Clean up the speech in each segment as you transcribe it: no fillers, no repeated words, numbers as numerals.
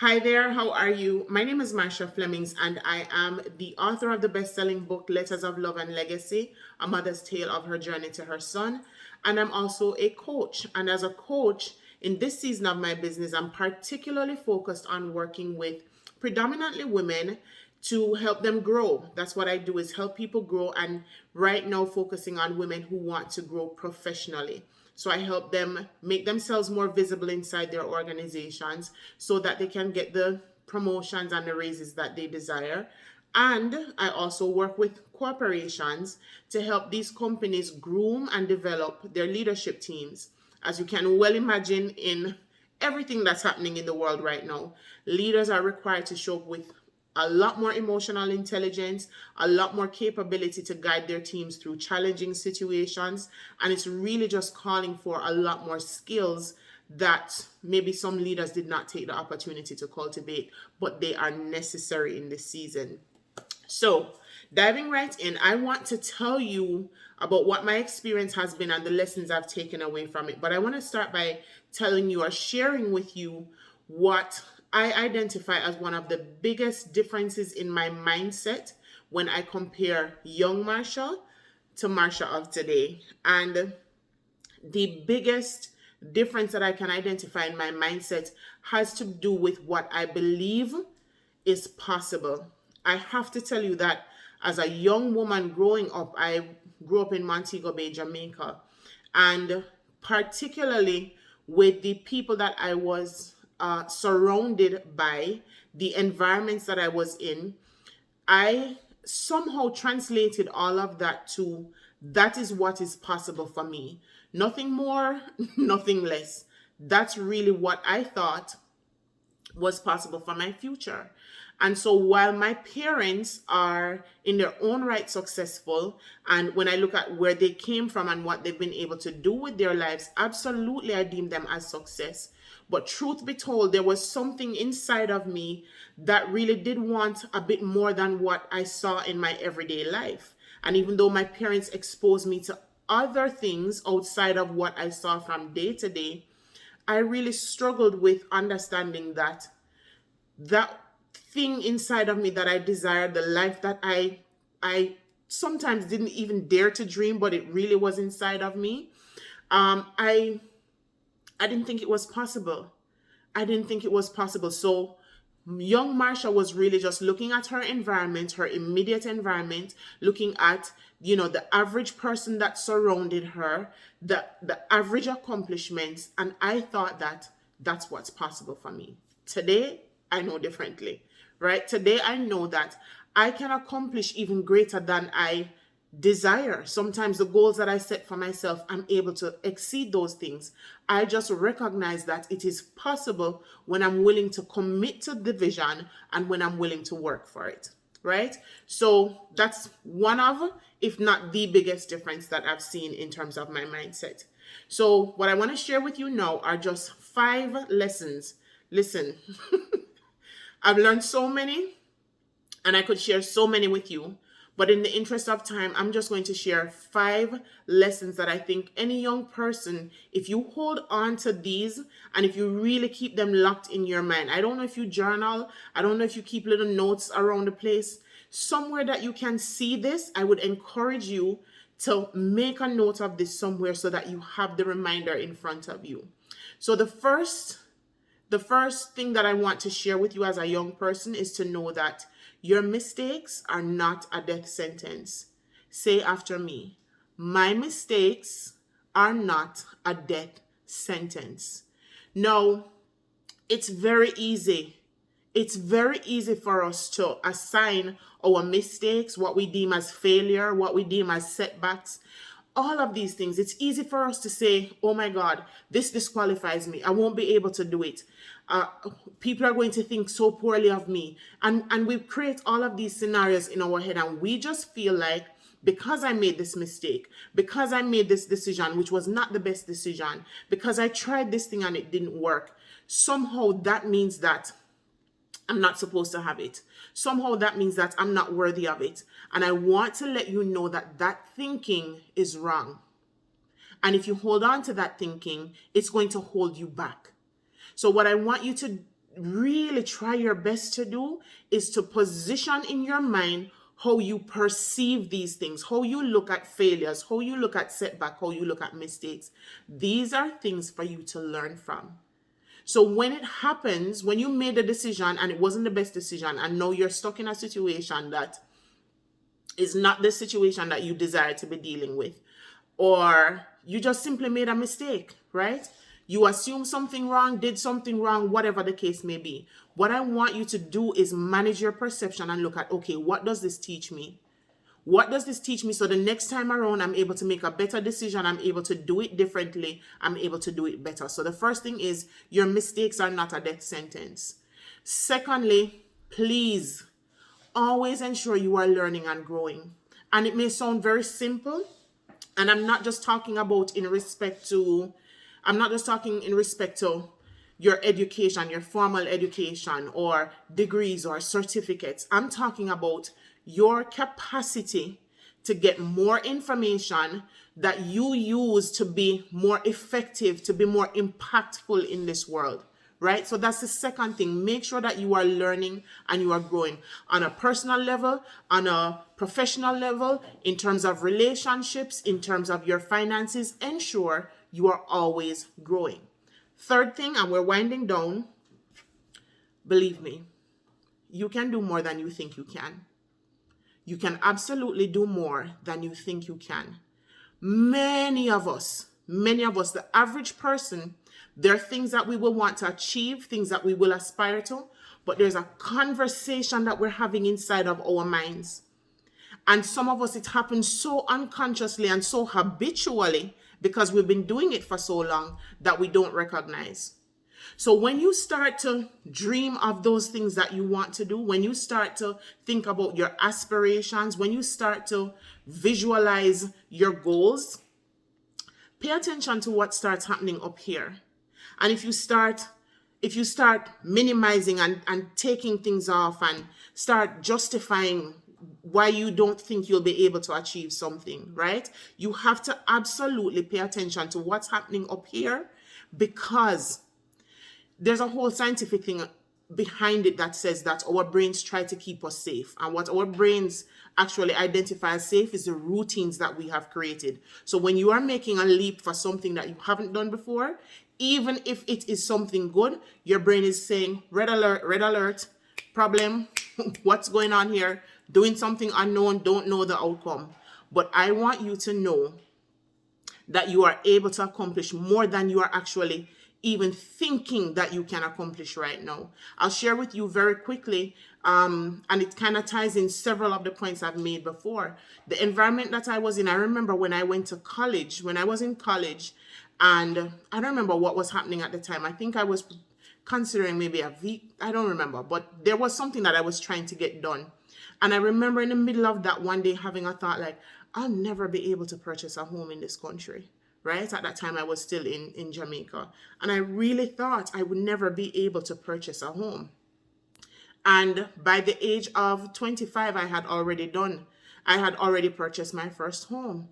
Hi there, how are you? My name is Marsha Flemmings, and I am the author of the best selling book, Letters of Love and Legacy, A Mother's Tale of Her Journey to Her Son. And I'm also a coach. And as a coach, in this season of my business, I'm particularly focused on working with predominantly women to help them grow. That's what I do, is help people grow, and right now focusing on women who want to grow professionally. So I help them make themselves more visible inside their organizations so that they can get the promotions and the raises that they desire. And I also work with corporations to help these companies groom and develop their leadership teams. As you can well imagine, in everything that's happening in the world right now, leaders are required to show up with a lot more emotional intelligence, a lot more capability to guide their teams through challenging situations. And it's really just calling for a lot more skills that maybe some leaders did not take the opportunity to cultivate, but they are necessary in this season. So, diving right in, I want to tell you about what my experience has been and the lessons I've taken away from it. But I want to start by telling you or sharing with you what I identify as one of the biggest differences in my mindset when I compare young Marsha to Marsha of today. And the biggest difference that I can identify in my mindset has to do with what I believe is possible. I have to tell you that as a young woman growing up, I grew up in Montego Bay, Jamaica, and particularly with the people that I was surrounded by, the environments that I was in, I somehow translated all of that to that is what is possible for me. Nothing more, nothing less. That's really what I thought was possible for my future. And so while my parents are in their own right successful, and when I look at where they came from and what they've been able to do with their lives, absolutely I deem them as success. But truth be told, there was something inside of me that really did want a bit more than what I saw in my everyday life. And even though my parents exposed me to other things outside of what I saw from day to day, I really struggled with understanding that thing inside of me that I desired, the life that I sometimes didn't even dare to dream, but it really was inside of me. I didn't think it was possible. I didn't think it was possible. So young Marsha was really just looking at her environment, her immediate environment, looking at, the average person that surrounded her, the average accomplishments, and I thought that that's what's possible for me. Today, I know differently, right? Today, I know that I can accomplish even greater than I desire. Sometimes the goals that I set for myself, I'm able to exceed those things. I just recognize that it is possible when I'm willing to commit to the vision and when I'm willing to work for it, right? So that's one of, if not the biggest difference that I've seen in terms of my mindset. So what I want to share with you now are just 5 lessons. Listen, I've learned so many and I could share so many with you. But in the interest of time, I'm just going to share 5 lessons that I think any young person, if you hold on to these and if you really keep them locked in your mind, I don't know if you journal, I don't know if you keep little notes around the place, somewhere that you can see this, I would encourage you to make a note of this somewhere so that you have the reminder in front of you. So the first thing that I want to share with you as a young person is to know that your mistakes are not a death sentence. Say after me, my mistakes are not a death sentence. Now, it's very easy. It's very easy for us to assign our mistakes, what we deem as failure, what we deem as setbacks, all of these things. It's easy for us to say, oh my God, this disqualifies me. I won't be able to do it. Uh, People are going to think so poorly of me. And we create all of these scenarios in our head, and we just feel like because I made this mistake, because I made this decision, which was not the best decision, because I tried this thing and it didn't work, somehow that means that I'm not supposed to have it. Somehow that means that I'm not worthy of it. And I want to let you know that that thinking is wrong. And if you hold on to that thinking, it's going to hold you back. So what I want you to really try your best to do is to position in your mind how you perceive these things, how you look at failures, how you look at setback, how you look at mistakes. These are things for you to learn from. So when it happens, when you made a decision and it wasn't the best decision, and now you're stuck in a situation that is not the situation that you desire to be dealing with, or you just simply made a mistake, right? You assume something wrong, did something wrong, whatever the case may be. What I want you to do is manage your perception and look at, okay, what does this teach me? What does this teach me so the next time around I'm able to make a better decision, I'm able to do it differently, I'm able to do it better. So the first thing is your mistakes are not a death sentence. Secondly, please always ensure you are learning and growing. And it may sound very simple, and I'm not just talking about in respect to your education, your formal education or degrees or certificates. I'm talking about your capacity to get more information that you use to be more effective, to be more impactful in this world, right? So that's the second thing. Make sure that you are learning and you are growing on a personal level, on a professional level, in terms of relationships, in terms of your finances. Ensure you are always growing. Third thing, and we're winding down, believe me, you can do more than you think you can. You can absolutely do more than you think you can. Many of us, the average person, there are things that we will want to achieve, things that we will aspire to, but there's a conversation that we're having inside of our minds. And some of us, it happens so unconsciously and so habitually because we've been doing it for so long that we don't recognize. So when you start to dream of those things that you want to do, when you start to think about your aspirations, when you start to visualize your goals, pay attention to what starts happening up here. And if you start minimizing and taking things off and start justifying why you don't think you'll be able to achieve something, right? You have to absolutely pay attention to what's happening up here, because there's a whole scientific thing behind it that says that our brains try to keep us safe. And what our brains actually identify as safe is the routines that we have created. So when you are making a leap for something that you haven't done before, even if it is something good, your brain is saying, red alert, problem, what's going on here? Doing something unknown, don't know the outcome. But I want you to know that you are able to accomplish more than you are actually even thinking that you can accomplish right now. I'll share with you very quickly, and it kind of ties in several of the points I've made before. The environment that I was in, I remember when I went to college, when I was in college, and I don't remember what was happening at the time. I think I was considering maybe I don't remember, but there was something that I was trying to get done. And I remember in the middle of that one day having a thought like, I'll never be able to purchase a home in this country. Right? At that time, I was still in Jamaica. And I really thought I would never be able to purchase a home. And by the age of 25, I had already purchased my first home.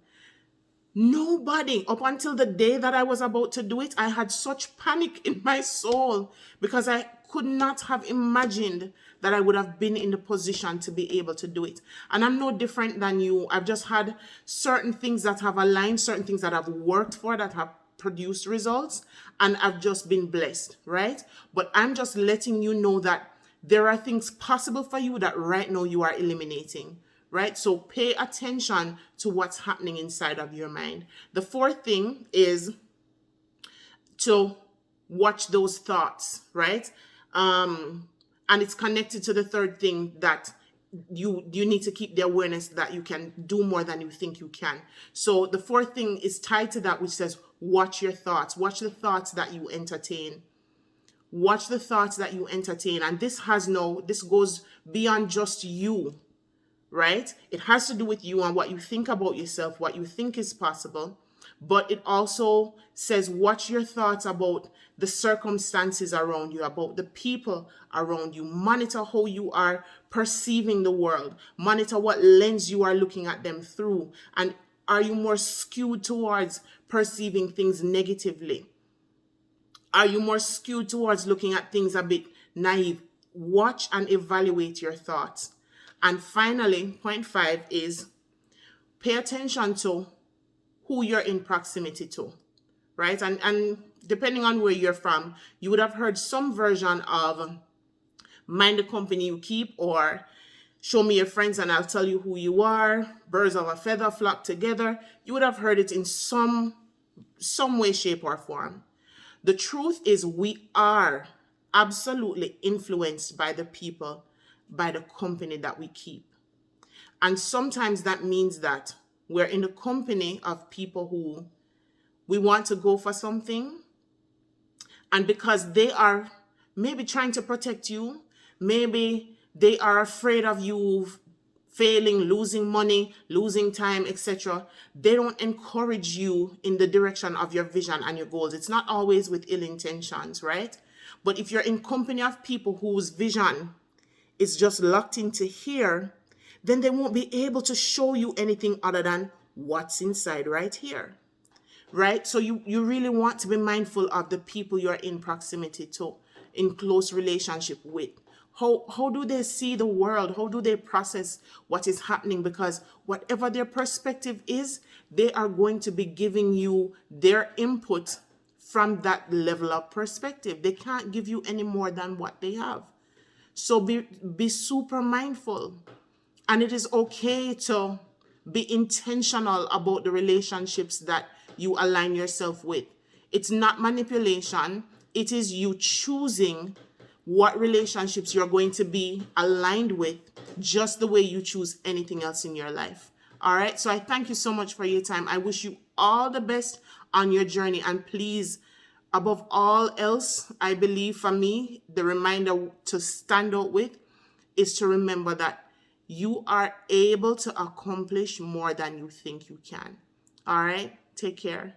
Nobody, up until the day that I was about to do it, I had such panic in my soul because I could not have imagined that I would have been in the position to be able to do it. And I'm no different than you. I've just had certain things that have aligned, certain things that I've worked for that have produced results, and I've just been blessed, right? But I'm just letting you know that there are things possible for you that right now you are eliminating. Right? So pay attention to what's happening inside of your mind. The fourth thing is to watch those thoughts, right? And it's connected to the third thing, that you need to keep the awareness that you can do more than you think you can. So the fourth thing is tied to that, which says watch your thoughts. Watch the thoughts that you entertain. Watch the thoughts that you entertain. And this goes beyond just you. Right? It has to do with you and what you think about yourself, what you think is possible. But it also says, watch your thoughts about the circumstances around you, about the people around you. Monitor how you are perceiving the world. Monitor what lens you are looking at them through. And are you more skewed towards perceiving things negatively? Are you more skewed towards looking at things a bit naive. Watch and evaluate your thoughts. And finally, point 5 is pay attention to who you're in proximity to, right? And depending on where you're from, you would have heard some version of mind the company you keep, or show me your friends and I'll tell you who you are. Birds of a feather flock together. You would have heard it in some way, shape, or form. The truth is we are absolutely influenced by the people, by the company that we keep. And sometimes that means that we're in the company of people who we want to go for something, and because they are maybe trying to protect you, maybe they are afraid of you failing, losing money, losing time, etc., they don't encourage you in the direction of your vision and your goals. It's not always with ill intentions, right? But if you're in company of people whose vision is just locked into here, then they won't be able to show you anything other than what's inside right here. Right? So you really want to be mindful of the people you're in proximity to, in close relationship with. How do they see the world? How do they process what is happening? Because whatever their perspective is, they are going to be giving you their input from that level of perspective. They can't give you any more than what they have. So be super mindful. And it is okay to be intentional about the relationships that you align yourself with. It's not manipulation. It is you choosing what relationships you're going to be aligned with, just the way you choose anything else in your life. All right. So I thank you so much for your time. I wish you all the best on your journey. And please, above all else, I believe for me, the reminder to stand out with is to remember that you are able to accomplish more than you think you can. All right. Take care.